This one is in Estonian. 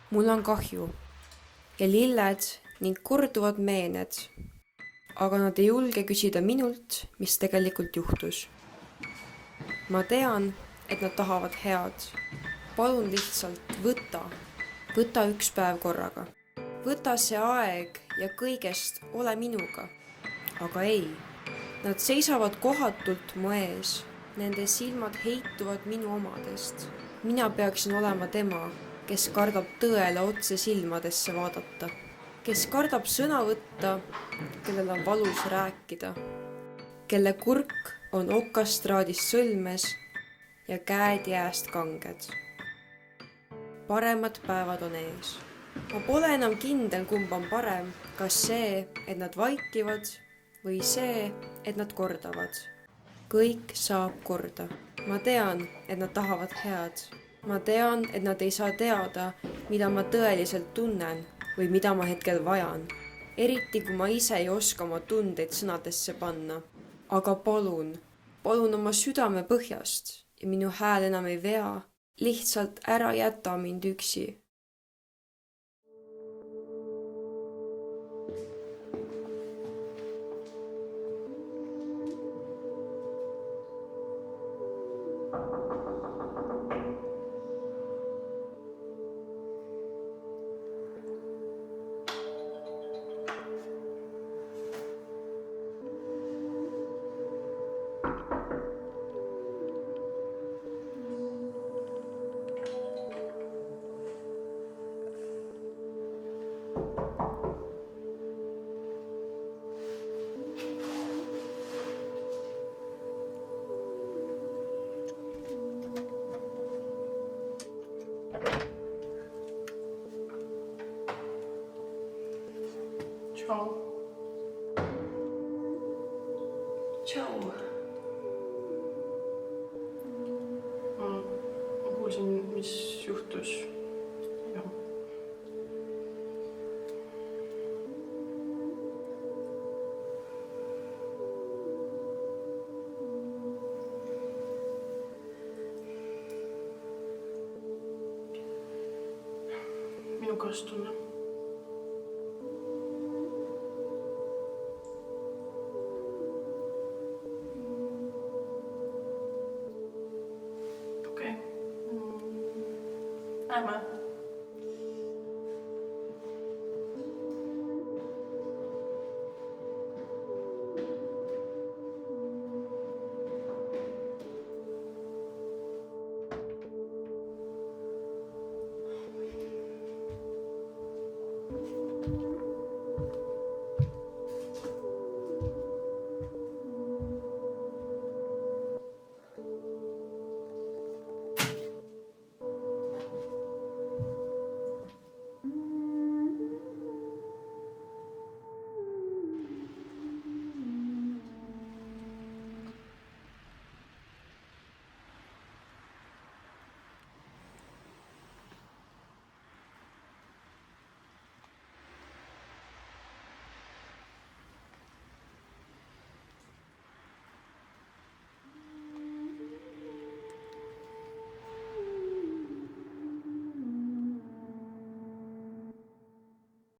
Mul on kahju ja lilled ning korduvad meened, aga nad ei julge küsida minult, mis tegelikult juhtus. Ma tean, et nad tahavad head. Palun lihtsalt võta üks päev korraga. Võta see aeg ja kõigest ole minuga. Aga ei, nad seisavad kohatult mu ees. Nende silmad heituvad minu omadest. Mina peaksin olema tema, kes kardab tõele otse silmadesse vaadata. Kes kardab sõna võtta, kellel on valus rääkida. Kelle kurk on okastraadist sõlmes ja käed jääst kanged. Paremad päevad on ees. Ma pole enam kindel, kumb on parem, kas see, et nad vaikivad või see, et nad kordavad. Kõik saab korda. Ma tean, et nad tahavad head. Ma tean, et nad ei saa teada, mida ma tõeliselt tunnen või mida ma hetkel vajan. Eriti, kui ma ise ei oska oma tundeid sõnadesse panna. Aga palun oma südame põhjast ja minu hääl enam ei vea. Lihtsalt ära jäta mind üksi. Ciao. Ciao. Ma kuulsin, mis juhtus. Ja. Minu kaastunne. Lähme.